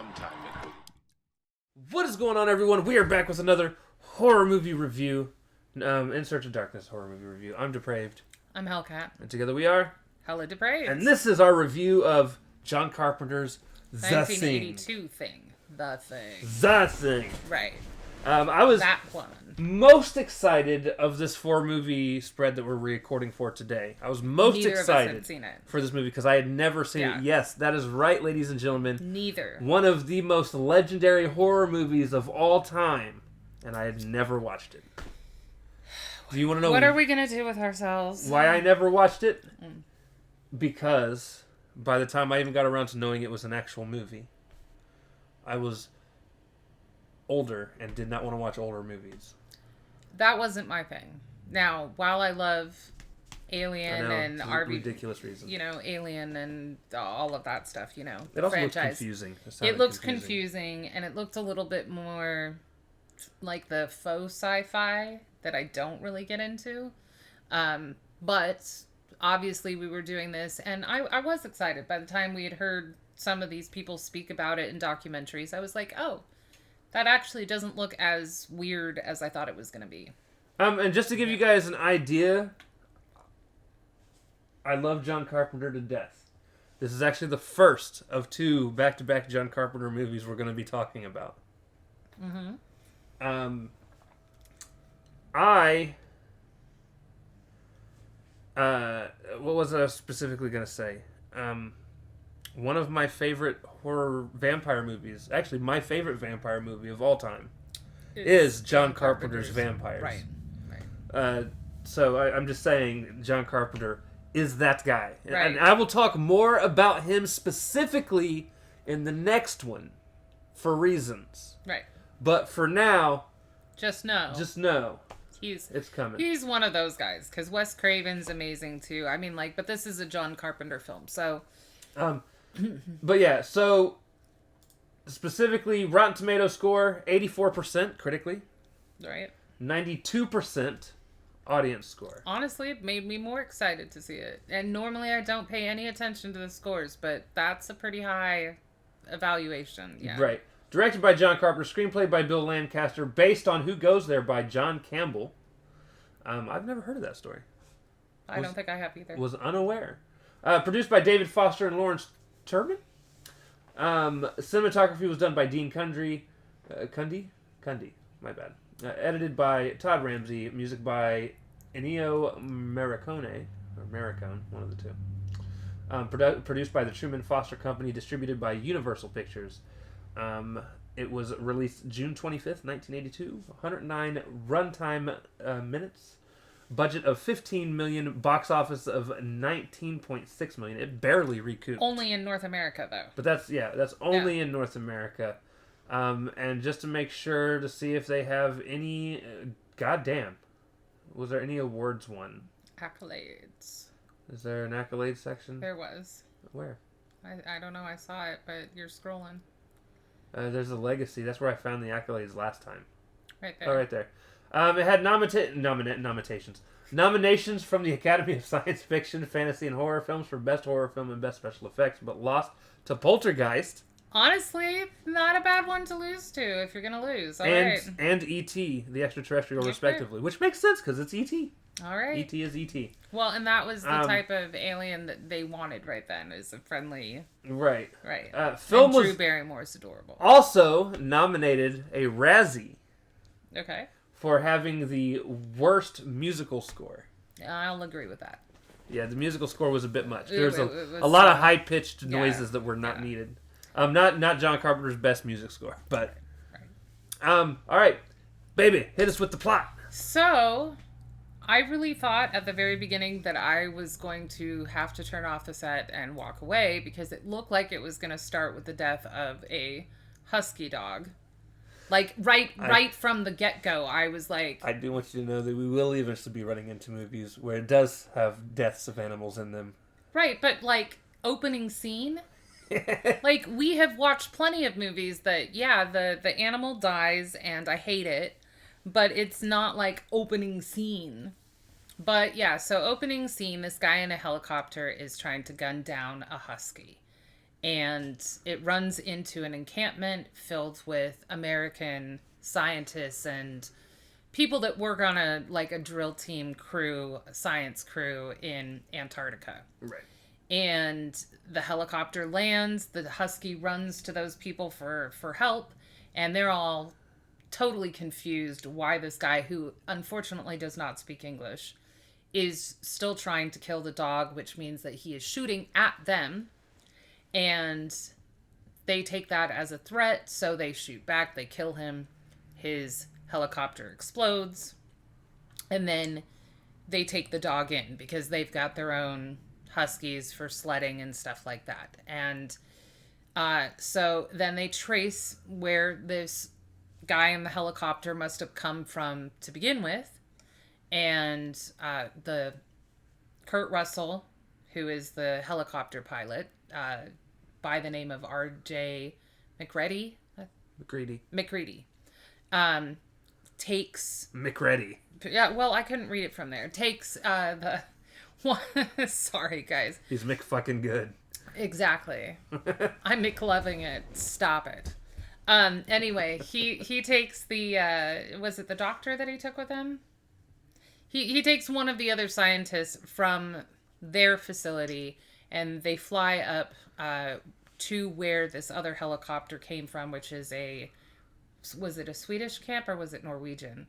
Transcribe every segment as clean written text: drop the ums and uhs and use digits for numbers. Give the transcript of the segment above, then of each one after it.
sometime it will. What is going on, everyone? We are back with another horror movie review. In Search of Darkness horror movie review. I'm Depraved. I'm Hellcat. And together we are... Hella Depraved. And this is our review of John Carpenter's The Thing. 1982 thing. The Thing. The Thing. Right. I was that one. most excited of this four-movie spread that we're recording for today. I was most Neither excited of us had seen it. for this movie because I had never seen it. Yes, that is right, ladies and gentlemen. Neither. One of the most legendary horror movies of all time, and I had never watched it. Do you want to know what are we going to do with ourselves? Why I never watched it? Because by the time I even got around to knowing it was an actual movie, I was older and did not want to watch older movies. That wasn't my thing. Now, while I love Alien and RV, ridiculous reasons, Alien and all of that stuff, it also franchise. looked confusing. It looked confusing, and it looked a little bit more like the faux sci-fi that I don't really get into. But obviously we were doing this, and I was excited. By the time we had heard some of these people speak about it in documentaries, I was like, oh, that actually doesn't look as weird as I thought it was going to be. And just to give you guys an idea, I love John Carpenter to death. This is actually the first of two back-to-back John Carpenter movies we're going to be talking about. Mm-hmm. What was I specifically going to say? One of my favorite horror vampire movies, actually my favorite vampire movie of all time, is John Carpenter's Vampires. Right. So I'm just saying, John Carpenter is that guy. Right. And I will talk more about him specifically in the next one for reasons. Right. But for now, just know it's coming. He's one of those guys, because Wes Craven's amazing too. I mean, but this is a John Carpenter film, so. But yeah, so specifically, Rotten Tomato score 84% critically, right? 92% audience score. Honestly, it made me more excited to see it. And normally I don't pay any attention to the scores, but that's a pretty high evaluation. Yeah. Right. Directed by John Carpenter, screenplay by Bill Lancaster, based on Who Goes There by John Campbell. I've never heard of that story. I don't think I have either. Was unaware. Produced by David Foster and Lawrence Turbin. Cinematography was done by Dean Cundy. Cundy, my bad. Edited by Todd Ramsey. Music by Ennio Morricone, one of the two. Produced by the Truman Foster Company. Distributed by Universal Pictures. It was released June 25th, 1982. 109 runtime minutes. Budget of $15 million. Box office of $19.6 million. It barely recouped. Only in North America, though. But that's only in North America. And just to make sure to see if they have any... goddamn. Was there any awards won? Accolades. Is there an accolades section? There was. Where? I don't know. I saw it, but you're scrolling. There's a legacy. That's where I found the accolades last time. Right there. Oh, right there. It had nominations from the Academy of Science Fiction, Fantasy, and Horror Films for Best Horror Film and Best Special Effects, but lost to Poltergeist. Honestly, not a bad one to lose to if you're going to lose. All right. And E.T., the extraterrestrial, respectively. Which makes sense, because it's E.T. All right. E.T. is E.T. Well, and that was the type of alien that they wanted right then, is a friendly... Right. Film and Drew Barrymore's adorable. Also nominated a Razzie. Okay. For having the worst musical score. I'll agree with that. Yeah, the musical score was a bit much. There was a lot of high-pitched noises that were not needed. Not John Carpenter's best music score, but... Right. All right, baby, hit us with the plot. So, I really thought at the very beginning that I was going to have to turn off the set and walk away because it looked like it was going to start with the death of a husky dog. Like, right from the get-go, I was like... I do want you to know that we will eventually be running into movies where it does have deaths of animals in them. Right, but, like, opening scene... Like, we have watched plenty of movies that, the animal dies and I hate it, but it's not, like, opening scene. But, so opening scene, this guy in a helicopter is trying to gun down a husky. and it runs into an encampment filled with American scientists and people that work on a drill team crew, science crew in Antarctica. Right. And the helicopter lands, the Husky runs to those people for help, and they're all totally confused why this guy, who unfortunately does not speak English, is still trying to kill the dog, which means that he is shooting at them. And they take that as a threat, so they shoot back, they kill him. His helicopter explodes, and then they take the dog in because they've got their own Huskies for sledding and stuff like that. And so then they trace where this guy in the helicopter must have come from to begin with. And the Kurt Russell, who is the helicopter pilot, by the name of R.J. McCready, takes... McReady. Yeah, well, I couldn't read it from there. Takes the... Sorry, guys. He's McFucking good. Exactly. I'm McLoving it. Stop it. Anyway, he takes the... was it the doctor that he took with him? He takes one of the other scientists from their facility, and they fly up to where this other helicopter came from, which is was it a Swedish camp or was it Norwegian?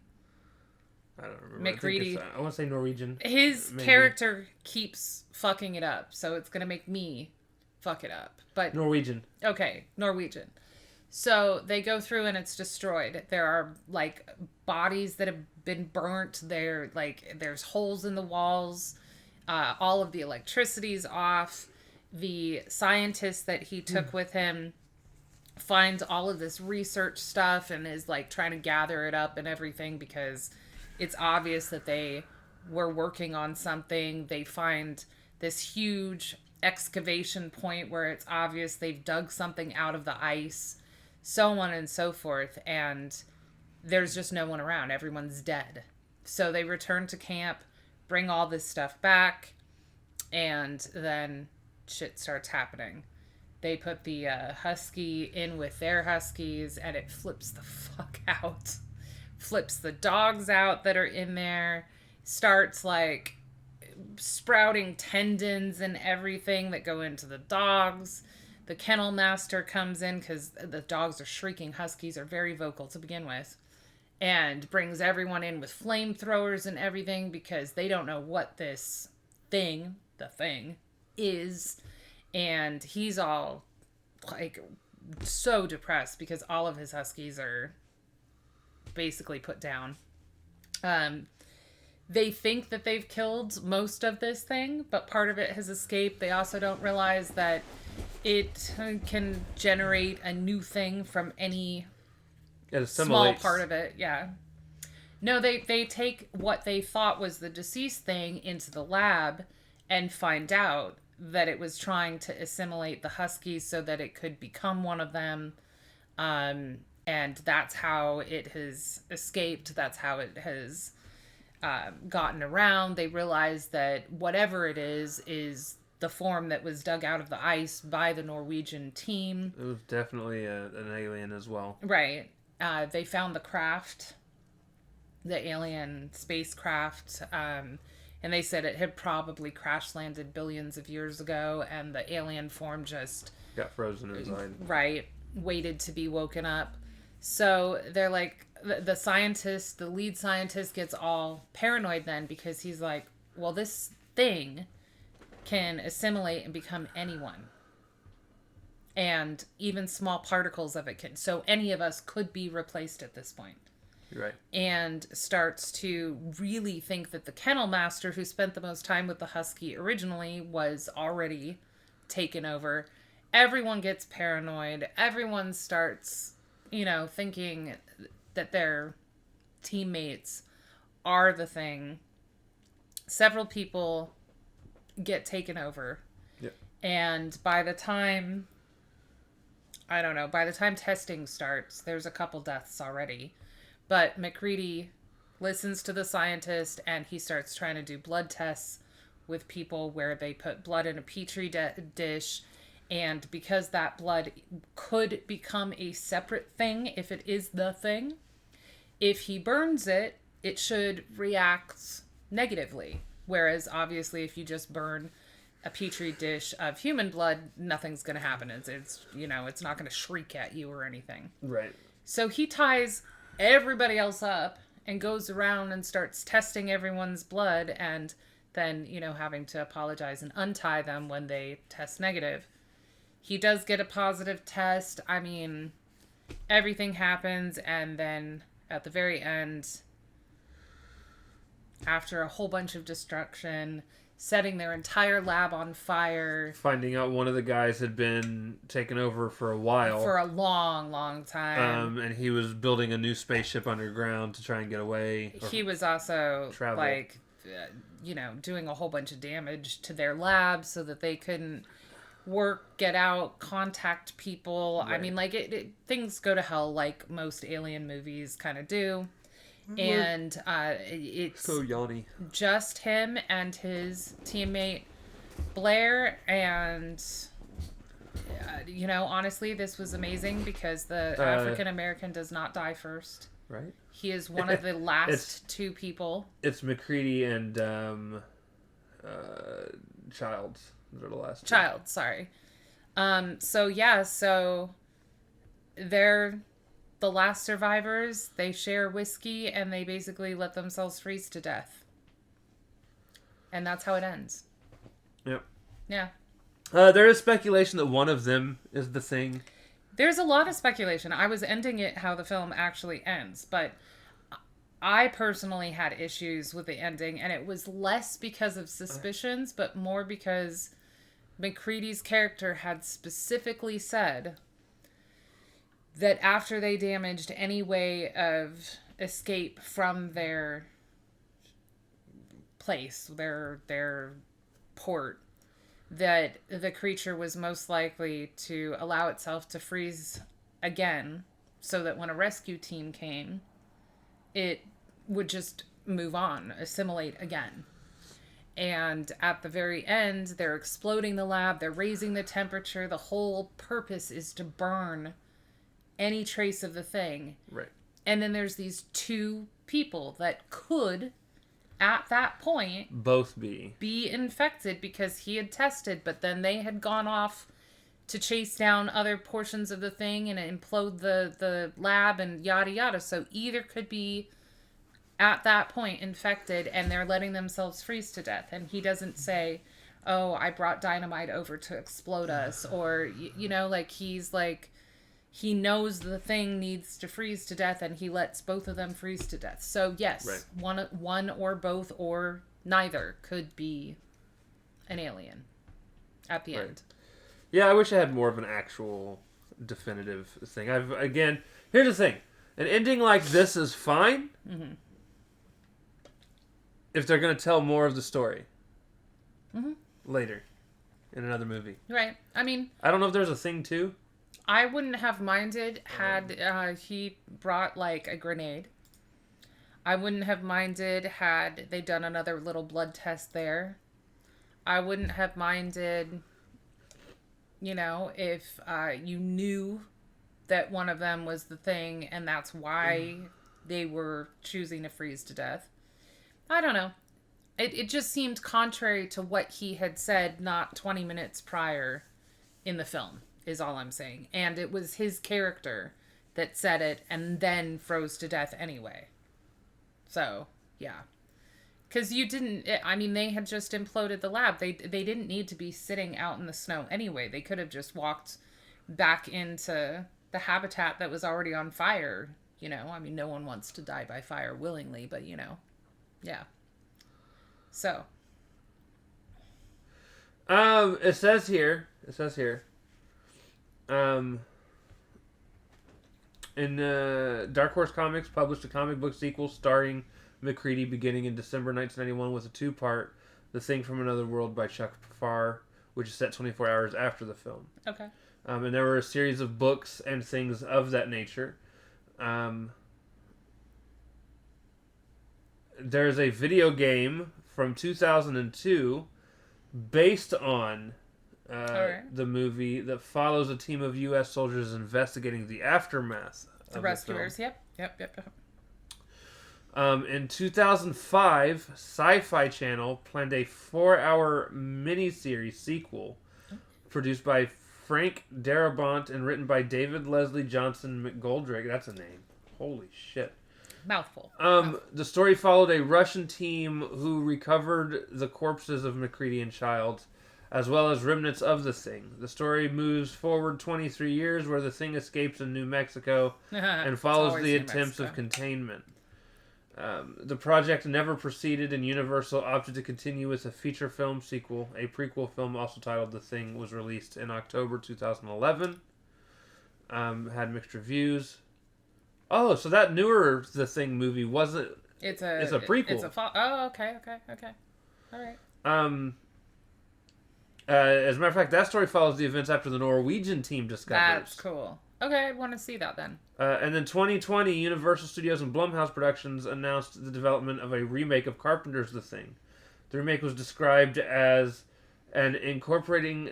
I don't remember. McReady. I want to say Norwegian. His maybe. character keeps fucking it up, so it's gonna make me fuck it up. But Norwegian. Okay, Norwegian. So they go through and it's destroyed. There are like bodies that have been burnt. There's holes in the walls. All of the electricity's off. The scientist that he took with him finds all of this research stuff and is like trying to gather it up and everything because it's obvious that they were working on something. They find this huge excavation point where it's obvious they've dug something out of the ice, so on and so forth, and there's just no one around. Everyone's dead. So they return to camp, bring all this stuff back, and then shit starts happening. They put the Husky in with their Huskies, and it flips the fuck out. Flips the dogs out that are in there. Starts, like, sprouting tendons and everything that go into the dogs. The kennel master comes in because the dogs are shrieking. Huskies are very vocal to begin with. And brings everyone in with flamethrowers and everything because they don't know what this thing, the thing, is. And he's all, like, so depressed because all of his Huskies are basically put down. They think that they've killed most of this thing, but part of it has escaped. They also don't realize that it can generate a new thing from any small part of it. Yeah. No, they take what they thought was the deceased thing into the lab and find out that it was trying to assimilate the Huskies so that it could become one of them. And that's how it has escaped. That's how it has gotten around. They realize that whatever it is the form that was dug out of the ice by the Norwegian team. It was definitely an alien as well. Right. They found the craft, the alien spacecraft, and they said it had probably crash landed billions of years ago, and the alien form just got frozen inside. Right. Waited to be woken up. So they're like, the scientist, the lead scientist gets all paranoid then because he's like, well, this thing can assimilate and become anyone. And even small particles of it can. So any of us could be replaced at this point. Right. And starts to really think that the kennel master, who spent the most time with the Husky originally, was already taken over. Everyone gets paranoid. Everyone starts, thinking that their teammates are the thing. Several people get taken over. Yep. And by the time testing starts, there's a couple deaths already. But McCready listens to the scientist and he starts trying to do blood tests with people where they put blood in a petri dish And because that blood could become a separate thing if it is the thing, if he burns it, it should react negatively. Whereas obviously if you just burn a petri dish of human blood, nothing's going to happen. It's it's not going to shriek at you or anything. Right. So he ties everybody else up and goes around and starts testing everyone's blood, and then, having to apologize and untie them when they test negative. He does get a positive test. I mean, everything happens, and then at the very end, after a whole bunch of destruction, setting their entire lab on fire. Finding out one of the guys had been taken over for a while. For a long, long time. And he was building a new spaceship underground to try and get away. He was also, travel. Doing a whole bunch of damage to their lab so that they couldn't work, get out, contact people. Right. I mean, things go to hell like most alien movies kind of do. And it's so yawny. Just him and his teammate Blair, and honestly, this was amazing because the African American does not die first. Right. He is one of the last two people. It's McCready and Childs. They're the last two. Child, sorry. So they're the last survivors. They share whiskey and they basically let themselves freeze to death. And that's how it ends. Yep. Yeah. There is speculation that one of them is the thing. There's a lot of speculation. I was ending it how the film actually ends, but I personally had issues with the ending, and it was less because of suspicions, but more because McCready's character had specifically said that after they damaged any way of escape from their place, their port, that the creature was most likely to allow itself to freeze again, so that when a rescue team came, it would just move on, assimilate again. And at the very end, they're exploding the lab, they're raising the temperature. The whole purpose is to burn any trace of the thing. Right. And then there's these two people that could, at that point, both be infected because he had tested, but then they had gone off to chase down other portions of the thing and implode the lab and yada yada. So either could be at that point infected and they're letting themselves freeze to death. And he doesn't say, oh, I brought dynamite over to explode us. Or, he's like, he knows the thing needs to freeze to death and he lets both of them freeze to death. So yes, right. One or both or neither could be an alien at the end. Yeah, I wish I had more of an actual definitive thing. Here's the thing. An ending like this is fine. Mm-hmm. If they're going to tell more of the story later in another movie. Right. I mean, I don't know if there's a thing too. I wouldn't have minded had he brought like a grenade. I wouldn't have minded had they done another little blood test there. I wouldn't have minded, if you knew that one of them was the thing and that's why they were choosing to freeze to death. I don't know. It just seemed contrary to what he had said not 20 minutes prior in the film, is all I'm saying. And it was his character that said it and then froze to death anyway. So, yeah. Because they had just imploded the lab. They didn't need to be sitting out in the snow anyway. They could have just walked back into the habitat that was already on fire. No one wants to die by fire willingly, but yeah. So. It says here. In Dark Horse Comics published a comic book sequel starring McCready beginning in December 1991 with a two-part The Thing from Another World by Chuck Farr, which is set 24 hours after the film. Okay. And there were a series of books and things of that nature. There's a video game from 2002 based on the movie that follows a team of U.S. soldiers investigating the aftermath The of Rescuers. the film. Yep. In 2005, Sci-Fi Channel planned a 4-hour miniseries sequel produced by Frank Darabont and written by David Leslie Johnson McGoldrick. That's a name. Holy shit. Mouthful. The story followed a Russian team who recovered the corpses of MacReady and Childs, as well as remnants of the Thing. The story moves forward 23 years, where the Thing escapes in New Mexico and follows the attempts of containment. The project never proceeded, and Universal opted to continue with a feature film sequel. A prequel film, also titled The Thing, was released in October 2011. Had mixed reviews. Oh, so that newer The Thing movie wasn't... It's a prequel. Okay. All right. As a matter of fact, that story follows the events after the Norwegian team discovers. That's cool. Okay, I want to see that then. And then 2020, Universal Studios and Blumhouse Productions announced the development of a remake of Carpenter's The Thing. The remake was described as an incorporating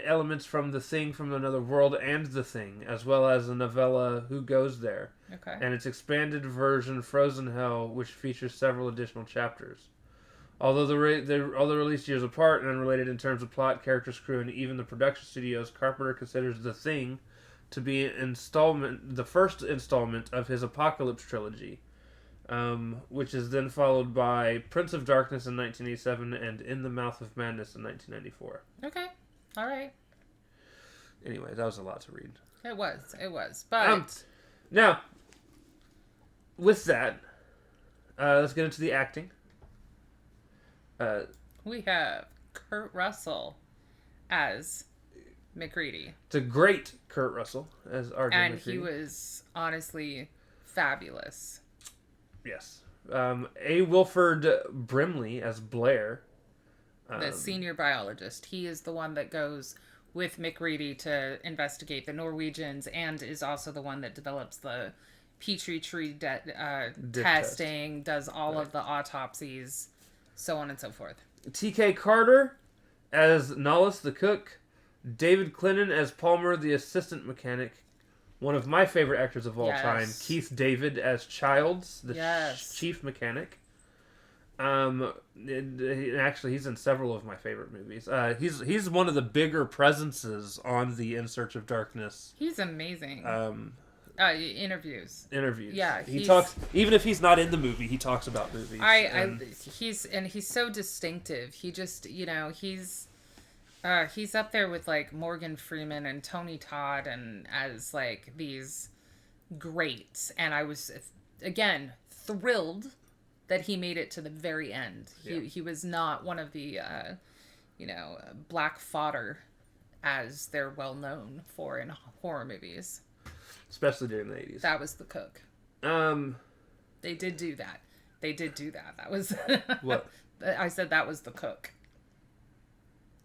elements from The Thing from Another World and The Thing, as well as the novella Who Goes There? Okay. And its expanded version, Frozen Hell, which features several additional chapters. Although the released years apart and unrelated in terms of plot, characters, crew, and even the production studios, Carpenter considers The Thing to be the first installment of his Apocalypse trilogy, which is then followed by Prince of Darkness in 1987 and In the Mouth of Madness in 1994. Okay, all right. Anyway, that was a lot to read. It was. But now, with that, let's get into the acting. We have Kurt Russell as MacReady. It's a great Kurt Russell as R.J. And MacReady. he was honestly fabulous. Yes. A. Wilford Brimley as Blair. The senior biologist. He is the one that goes with MacReady to investigate the Norwegians and is also the one that develops the Petri tree testing, does all of the autopsies, so on and so forth. T.K. Carter as Nollis the cook. David Clinton as Palmer the assistant mechanic. One of my favorite actors of all time. Keith David as Childs, the chief mechanic. Actually, he's in several of my favorite movies. He's one of the bigger presences on the In Search of Darkness. He's amazing. Interviews. Yeah, he talks. Even if he's not in the movie, he talks about movies. He's so distinctive. He just, he's up there with like Morgan Freeman and Tony Todd and as like these greats. And I was again thrilled that he made it to the very end. He was not one of the black fodder as they're well known for in horror movies. Especially during the 80s. That was the cook. They did do that. That was... What? I said that was the cook.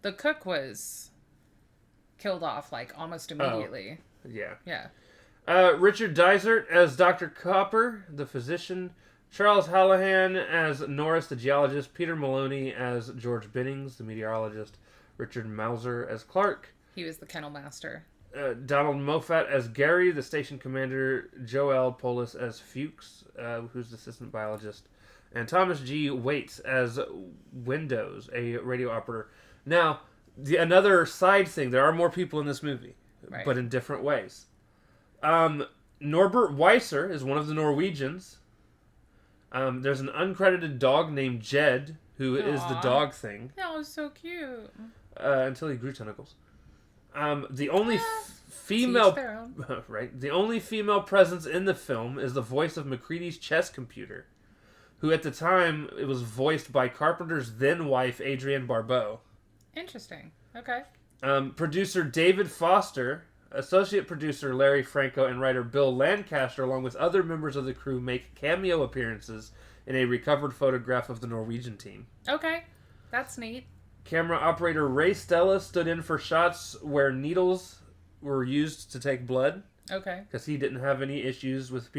The cook was killed off, like, almost immediately. Oh, yeah. Yeah. Richard Dysart as Dr. Copper, the physician. Charles Hallahan as Norris, the geologist. Peter Maloney as George Bennings, the meteorologist. Richard Mauser as Clark. He was the kennel master. Donald Moffat as Gary, the station commander. Joel Polis as Fuchs, who's the assistant biologist. And Thomas G. Waits as Windows, a radio operator. Now, another side thing, there are more people in this movie, but in different ways. Norbert Weiser is one of the Norwegians. There's an uncredited dog named Jed, who is the dog thing. That was so cute. Until he grew tentacles. The only female, the only female presence in the film is the voice of MacReady's chess computer, who at the time it was voiced by Carpenter's then wife Adrienne Barbeau. Interesting. Okay. Producer David Foster, associate producer Larry Franco, and writer Bill Lancaster, along with other members of the crew, make cameo appearances in a recovered photograph of the Norwegian team. Okay, that's neat. Camera operator Ray Stella stood in for shots where needles were used to take blood. Okay. Because he didn't have any issues with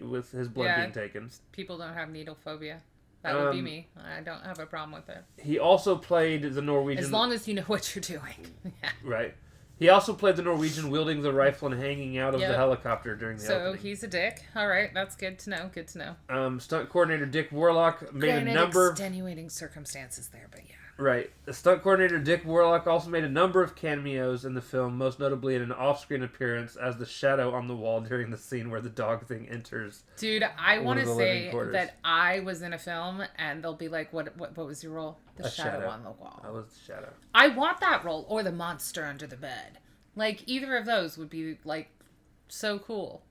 with his blood being taken. People don't have needle phobia. That would be me. I don't have a problem with it. He also played the Norwegian... As long as you know what you're doing. Yeah. Right. He also played the Norwegian wielding the rifle and hanging out of the helicopter during the opening. So he's a dick. All right, that's good to know. Good to know. Stunt coordinator Dick Warlock made a number... extenuating circumstances there, but yeah. Right. The stunt coordinator Dick Warlock also made a number of cameos in the film, most notably in an off-screen appearance as the shadow on the wall during the scene where the dog thing enters. Dude, I want to say that I was in a film and they'll be like, what was your role? The shadow on the wall. I was the shadow. I want that role, or the monster under the bed. Like, either of those would be, like, so cool.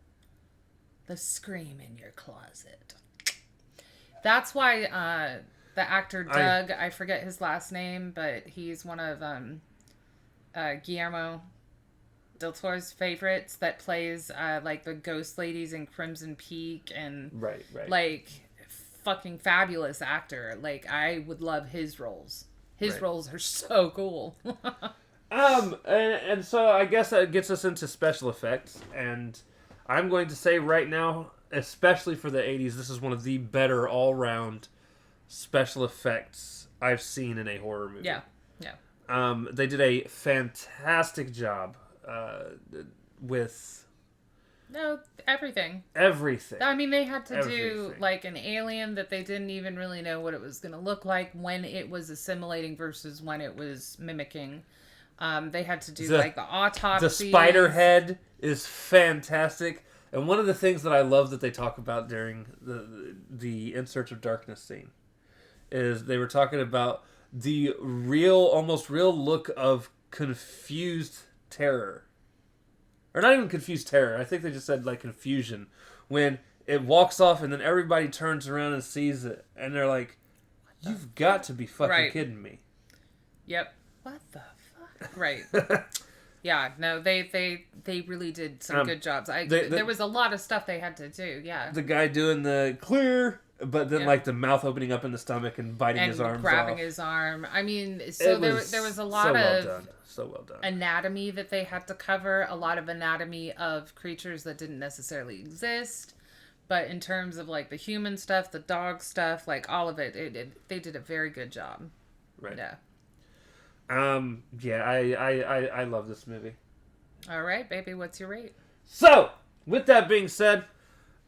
The scream in your closet. That's why, the actor Doug, I forget his last name, but he's one of Guillermo del Toro's favorites that plays like the ghost ladies in Crimson Peak and right. Like fucking fabulous actor. Like I would love his roles. His roles are so cool. And so I guess that gets us into special effects, and I'm going to say right now, especially for the 80s, this is one of the better all-round special effects I've seen in a horror movie. Yeah. They did a fantastic job with... No, everything. I mean, they had to do, like, an alien that they didn't even really know what it was going to look like when it was assimilating versus when it was mimicking. They had to do, like, the autopsy. The spider head is fantastic. And one of the things that I love that they talk about during the In Search of Darkness scene is they were talking about the almost real look of confused terror. Or not even confused terror. I think they just said, like, confusion. When it walks off and then everybody turns around and sees it. And they're like, you've got to be fucking kidding me. Yep. What the fuck? Right. Yeah, no, they really did some good jobs. There was a lot of stuff they had to do, yeah. The guy doing the clear... But then, like, the mouth opening up in the stomach and biting his arms off. And grabbing his arm. I mean, so there was a lot of so well done. Anatomy that they had to cover. A lot of anatomy of creatures that didn't necessarily exist. But in terms of, like, the human stuff, the dog stuff, like, all of it, they did a very good job. Right. Yeah. Yeah, I love this movie. All right, baby, what's your rate? So, with that being said...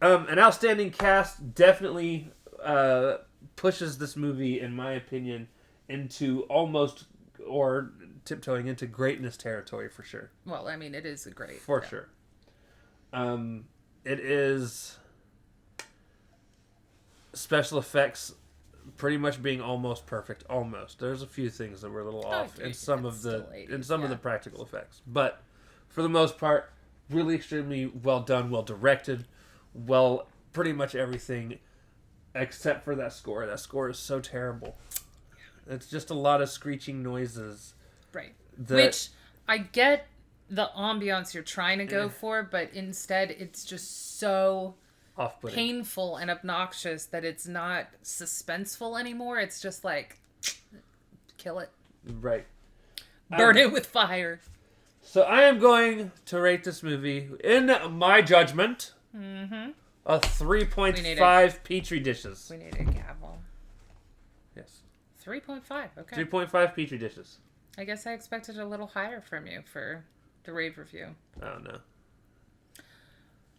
an outstanding cast definitely pushes this movie, in my opinion, into almost or tiptoeing into greatness territory for sure. Well, I mean, it is a great. For sure. It is special effects pretty much being almost perfect. Almost. There's a few things that were a little off in some of the practical effects, but for the most part, really extremely well done, well directed. Well, pretty much everything except for that score. That score is so terrible. It's just a lot of screeching noises. Right. Which, I get the ambiance you're trying to go for, but instead it's just so off-putting, painful and obnoxious that it's not suspenseful anymore. It's just like, kill it. Right. Burn it with fire. So I am going to rate this movie, in my judgment... a 3.5 Petri dishes. We need a gavel. Yes. 3.5, okay. 3.5 Petri dishes. I guess I expected a little higher from you for the rave review. Oh, no.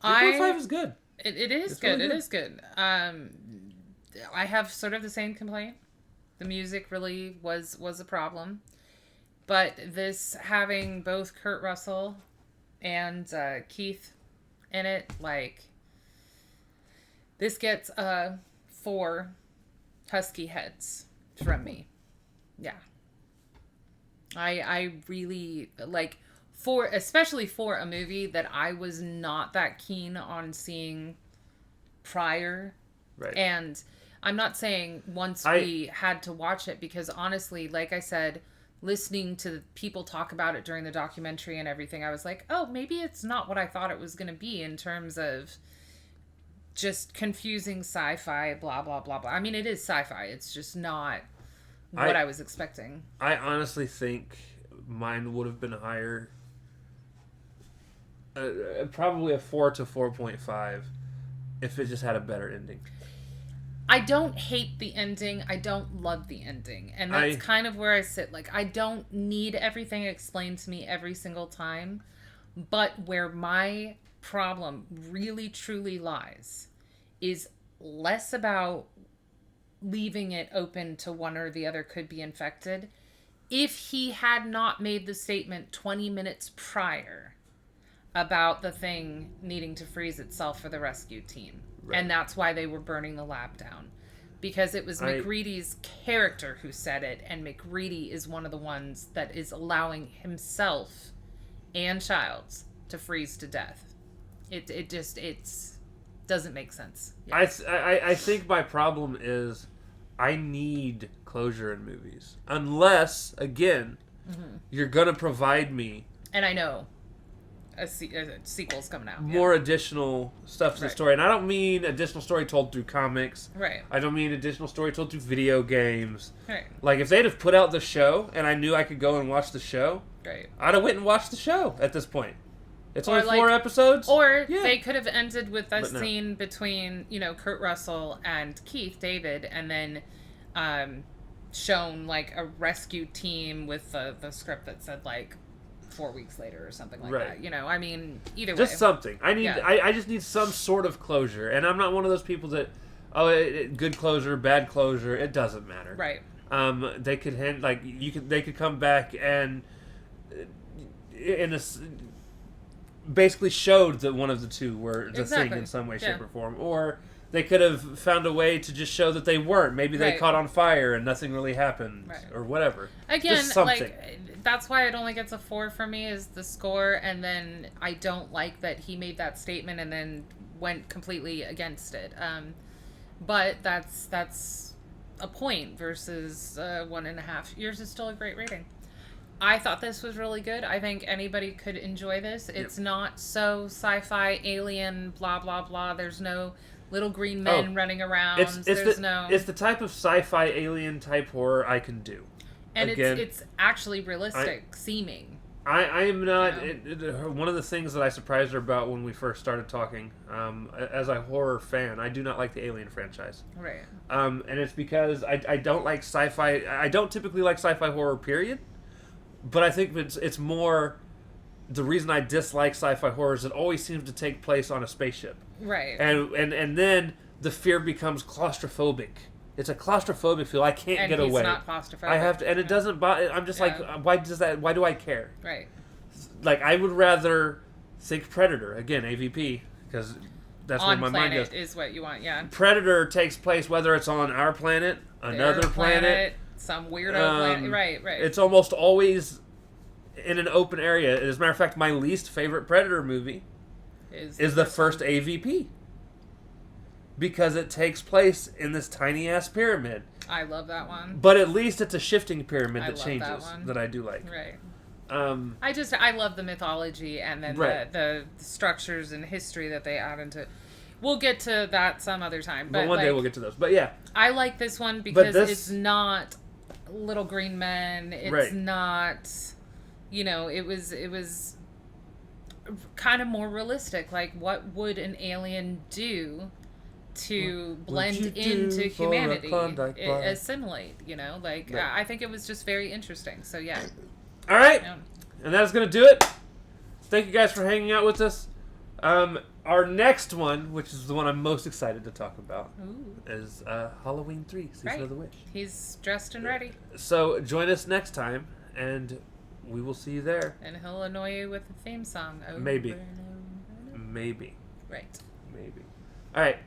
3.5 is good. It is good. Really good. It is good. I have sort of the same complaint. The music really was a problem. But this, having both Kurt Russell and Keith in it, like, this gets 4 husky heads from me. Yeah. I really, like, especially for a movie that I was not that keen on seeing prior. Right. And I'm not saying once we had to watch it, because honestly, like I said, listening to people talk about it during the documentary and everything, I was like, oh, maybe it's not what I thought it was going to be in terms of just confusing sci-fi, blah, blah, blah, blah. I mean, it is sci-fi. It's just not what I was expecting. I honestly think mine would have been higher. Probably a 4 to 4.5 if it just had a better ending. I don't hate the ending. I don't love the ending. And that's kind of where I sit. Like, I don't need everything explained to me every single time. But where my problem really truly lies is less about leaving it open to one or the other could be infected. If he had not made the statement 20 minutes prior about the thing needing to freeze itself for the rescue team. Right. And that's why they were burning the lab down. Because it was McGreedy's character who said it, and McGreedy is one of the ones that is allowing himself and Childs to freeze to death. It just doesn't make sense. Yes. I think my problem is I need closure in movies. Unless, again, you're going to provide me... And I know a sequel's coming out. More additional stuff to the story. And I don't mean additional story told through comics. Right. I don't mean additional story told through video games. Right. Like, if they'd have put out the show and I knew I could go and watch the show, right, I'd have went and watched the show at this point. It's only 4 episodes. Or they could have ended with a scene between, Kurt Russell and Keith David, and then shown, like, a rescue team with the script that said, like, 4 weeks later or something like that. I mean, either way. Just something. I just need some sort of closure. And I'm not one of those people that, good closure, bad closure, it doesn't matter. Right. They could they could come back and basically showed that one of the two were the thing in some way, shape, or form. Or they could have found a way to just show that they weren't. Maybe they caught on fire and nothing really happened, or whatever. Again, just something. That's why it only gets a 4 for me is the score, and then I don't like that he made that statement and then went completely against it. But that's a point versus 1.5. Yours is still a great rating. I thought this was really good. I think anybody could enjoy this. It's not so sci-fi, alien, blah, blah, blah. There's no little green men running around. It's the type of sci-fi alien type horror I can do. And again, it's actually realistic seeming. I am not... one of the things that I surprised her about when we first started talking, as a horror fan, I do not like the Alien franchise. Right. And it's because I don't like sci-fi... I don't typically like sci-fi horror, period. But I think it's more... The reason I dislike sci-fi horror is it always seems to take place on a spaceship. Right. And then the fear becomes claustrophobic. It's a claustrophobic feel. I can't get away. And he's not claustrophobic. I have to, and it doesn't bother. I'm just like, why do I care? Right. Like, I would rather think Predator again, AVP, because that's where my mind goes. Is what you want, yeah. Predator takes place whether it's on our planet, another planet, some weirdo planet. Right. It's almost always in an open area. As a matter of fact, my least favorite Predator movie is the first AVP. Because it takes place in this tiny ass pyramid. I love that one. But at least it's a shifting pyramid that changes. That I do like. Right. I love the mythology and then the structures and history that they add into it. We'll get to that some other time. But one day we'll get to those. But yeah. I like this one because it's not little green men. It's not, it was kind of more realistic. Like, what would an alien do to blend into humanity, assimilate, I think it was just very interesting. So yeah. All right, and that's gonna do it. Thank you guys for hanging out with us. Our next one, which is the one I'm most excited to talk about, is Halloween 3: Season of the Witch. He's dressed and ready. So join us next time, and we will see you there. And he'll annoy you with the theme song. Maybe. Right. All right.